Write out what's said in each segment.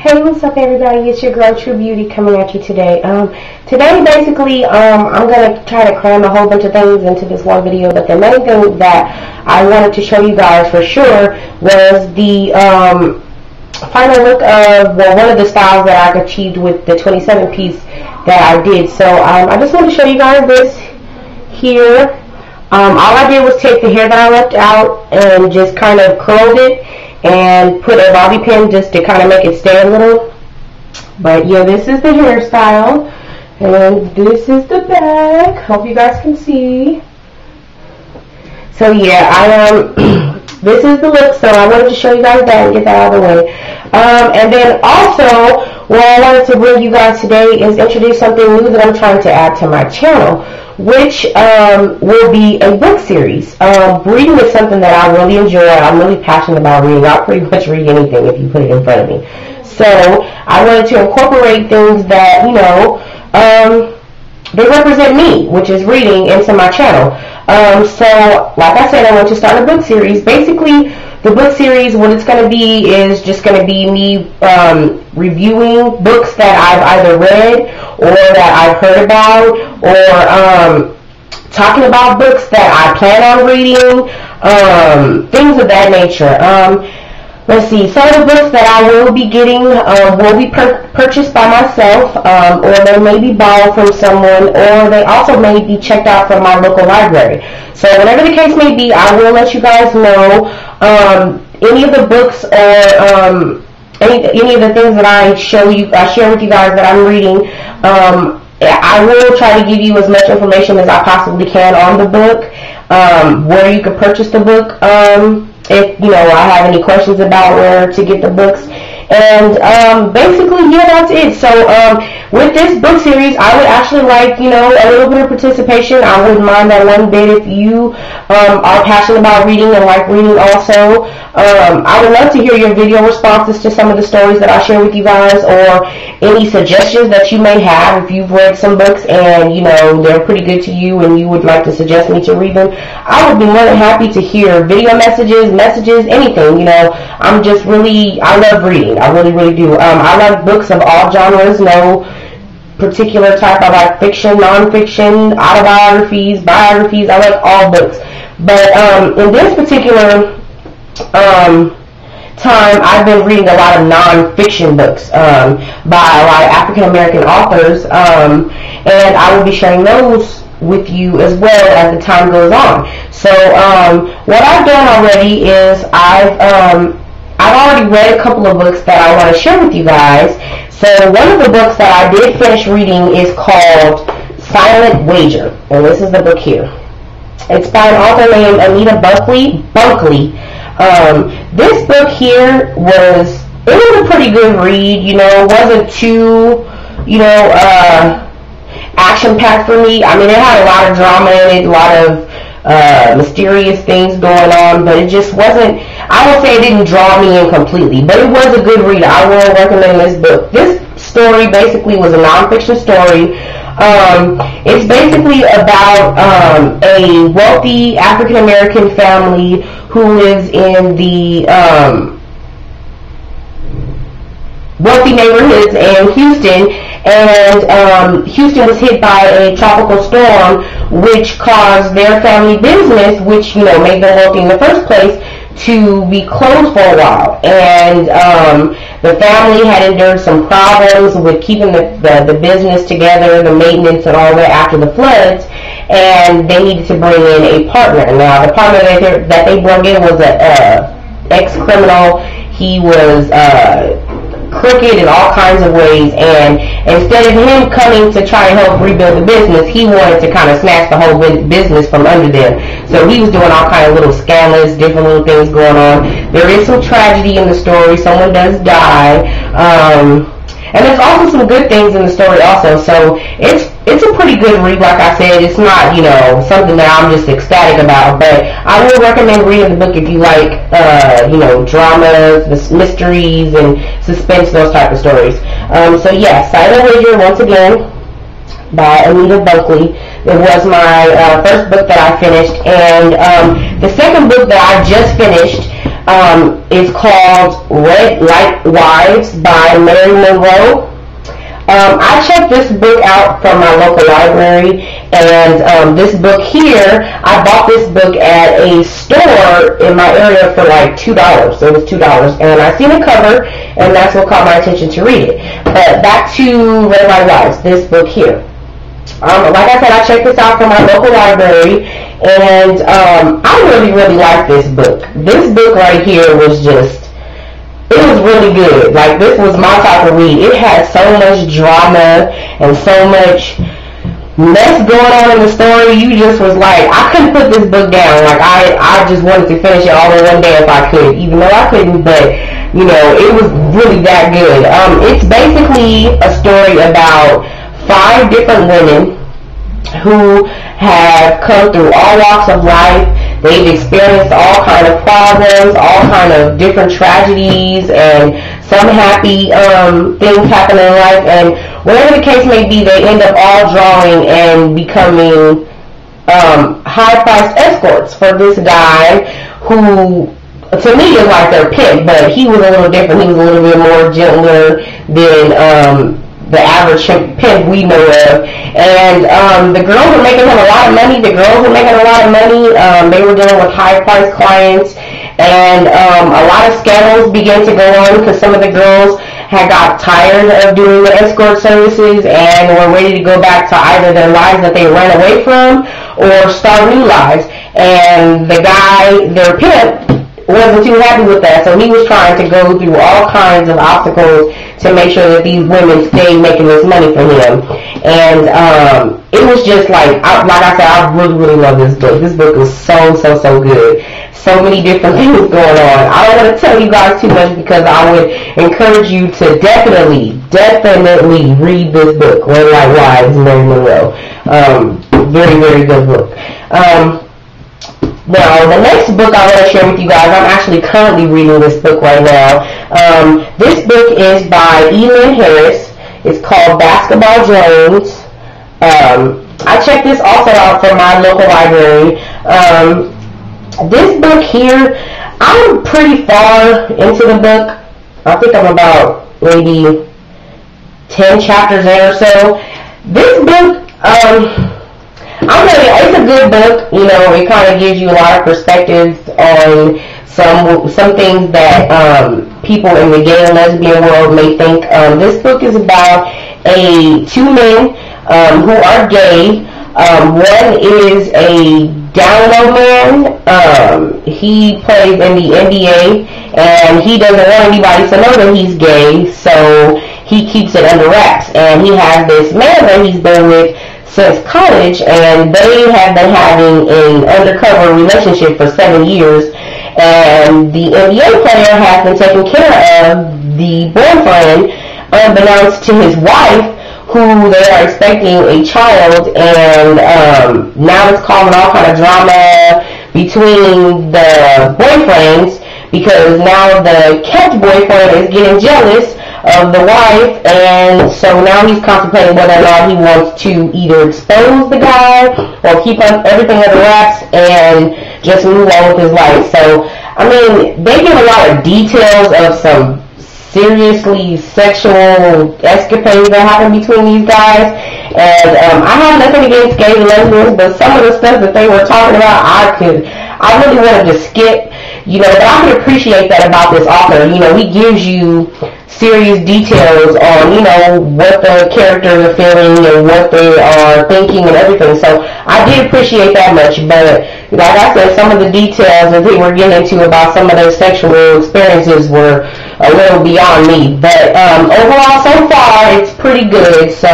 Hey, what's up everybody? It's your girl True Beauty coming at you today. Today basically I'm going to try to cram a whole bunch of things into this one video, but the main thing that I wanted to show you guys for sure was the final look of, well, one of the styles that I achieved with the 27 piece that I did. So I just want to show you guys this here. All I did was take the hair that I left out and just kind of curled it and put a bobby pin just to kind of make it stay a little. But yeah, this is the hairstyle and this is the back. Hope you guys can see. So yeah, this is the look, so I wanted to show you guys that and get that out of the way. And then also, what I wanted to bring you guys today is introduce something new that I'm trying to add to my channel, which will be a book series. Reading is something that I really enjoy. I'm really passionate about reading. I'll pretty much read anything if you put it in front of me. So I wanted to incorporate things that, you know, they represent me, which is reading, into my channel. So like I said, I want to start a book series. Basically, the book series, what it's going to be is just going to be me reviewing books that I've either read or that I've heard about, or talking about books that I plan on reading, things of that nature. Let's see, some of the books that I will be getting will be purchased by myself, or they may be borrowed from someone, or they also may be checked out from my local library. So whatever the case may be, I will let you guys know any of the books or any of the things that I share with you guys that I'm reading. I will try to give you as much information as I possibly can on the book, where you can purchase the book, if you know I have any questions about where to get the books. And basically, yeah, that's it. So with this book series, I would actually like, you know, a little bit of participation. I wouldn't mind that one bit if you are passionate about reading and like reading also. I would love to hear your video responses to some of the stories that I share with you guys, or any suggestions that you may have if you've read some books and, you know, they're pretty good to you and you would like to suggest me to read them. I would be more than happy to hear video messages, anything. You know, I'm just really, I love reading. I really, really do. I like books of all genres, no particular type. I like fiction, non-fiction, autobiographies, biographies. I like all books. But in this particular time, I've been reading a lot of non-fiction books by a lot of African-American authors, and I will be sharing those with you as well as the time goes on. So what I've done already is I've already read a couple of books that I want to share with you guys. So one of the books that I did finish reading is called Silent Wager, and this is the book here. It's by an author named Anita Bunkley. This book here was a pretty good read. You know, it wasn't too, you know, action-packed for me. I mean, it had a lot of drama in it, a lot of mysterious things going on, but it just wasn't, I won't say it didn't draw me in completely, but it was a good read. I will recommend this book. This story basically was a nonfiction story. It's basically about a wealthy African-American family who lives in the wealthy neighborhoods in Houston, and Houston was hit by a tropical storm which caused their family business, which, you know, made them wealthy in the first place, to be closed for a while. And the family had endured some problems with keeping the business together, the maintenance and all that after the floods, and they needed to bring in a partner. Now, the partner that they brought in was an ex-criminal. He was crooked in all kinds of ways, and instead of him coming to try and help rebuild the business, he wanted to kind of snatch the whole business from under them. So he was doing all kinds of little scandalous, different little things going on. There is some tragedy in the story. Someone does die, and there's also some good things in the story also. So it's a pretty good read. Like I said, it's not, you know, something that I'm just ecstatic about, but I will recommend reading the book if you like, you know, dramas, mysteries, and suspense, those type of stories. So yeah, Silent Wager, once again, by Anita Bunkley. It was my first book that I finished, and the second book that I just finished It's called Red Light Wives by Mary Monroe. I checked this book out from my local library, and this book here, I bought this book at a store in my area for like $2. It was $2, and I seen the cover, and that's what caught my attention to read it. But back to Red Light Wives, this book here. Like I said, I checked this out from my local library, and I really, really like this book. This book right here was just, it was really good. Like, this was my type of read. It had so much drama and so much mess going on in the story. You just was like, I couldn't put this book down. Like, I just wanted to finish it all in one day if I could, even though I couldn't, but, you know, it was really that good. It's basically a story about 5 different women who have come through all walks of life. They've experienced all kind of problems, all kind of different tragedies, and some happy things happen in life. And whatever the case may be, they end up all drawing and becoming high-priced escorts for this guy who, to me, is like their pimp, but he was a little different. He was a little bit more gentler than the average pimp we know of. And the girls were making him a lot of money. They were dealing with high-priced clients, and a lot of scandals began to go on because some of the girls had got tired of doing the escort services and were ready to go back to either their lives that they ran away from or start new lives. And the guy, their pimp, wasn't too happy with that, so he was trying to go through all kinds of obstacles to make sure that these women stayed making this money for him. And it was just like I said, I really, really love this book. This book is so, so, so good. So many different things going on. I don't want to tell you guys too much because I would encourage you to definitely read this book, Red Light Wives, Mary Monroe. Very, very good book. Now, the next book I want to share with you guys, I'm actually currently reading this book right now. This book is by Elin Harris. It's called Basketball Jones. I checked this also out from my local library. This book here, I'm pretty far into the book. I think I'm about maybe 10 chapters in or so. This book, it's a good book. You know, it kind of gives you a lot of perspective on some things that people in the gay and lesbian world may think. This book is about 2 men who are gay. One is a down low man. He plays in the NBA, and he doesn't want anybody to know that he's gay, so he keeps it under wraps. And he has this man that he's been with since college, and they have been having an undercover relationship for 7 years, and the NBA player has been taking care of the boyfriend unbeknownst to his wife, who they are expecting a child. And now it's causing all kind of drama between the boyfriends, because now the kept boyfriend is getting jealous of the wife, and so now he's contemplating whether or not he wants to either expose the guy or keep everything under wraps and just move on with his life. So, I mean, they give a lot of details of some seriously sexual escapades that happen between these guys, and I have nothing against gay and lesbians, but some of the stuff that they were talking about, I really wanted to skip, you know, but I can appreciate that about this author. You know, he gives you serious details on, you know, what the characters are feeling and what they are thinking and everything. So I did appreciate that much, but like I said, some of the details that they were getting into about some of their sexual experiences were a little beyond me. But overall, so far, it's pretty good. So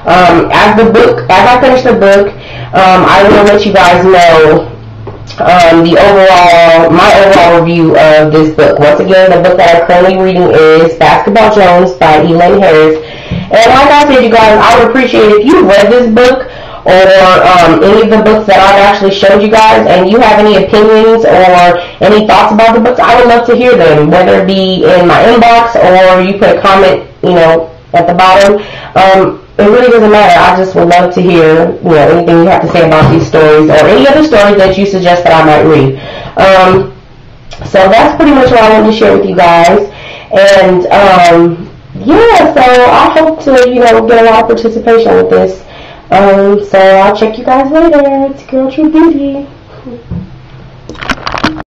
as I finish the book, I will let you guys know my overall review of this book. Once again, the book that I'm currently reading is Basketball Jones by Elin Harris. And like I said, you guys, I would appreciate if you read this book or any of the books that I've actually showed you guys, and you have any opinions or any thoughts about the books. I would love to hear them, whether it be in my inbox or you put a comment, you know, at the bottom. It really doesn't matter. I just would love to hear, you know, anything you have to say about these stories or any other stories that you suggest that I might read. So that's pretty much what I wanted to share with you guys. And yeah, so I hope to, you know, get a lot of participation with this. So I'll check you guys later. It's Girl True Beauty.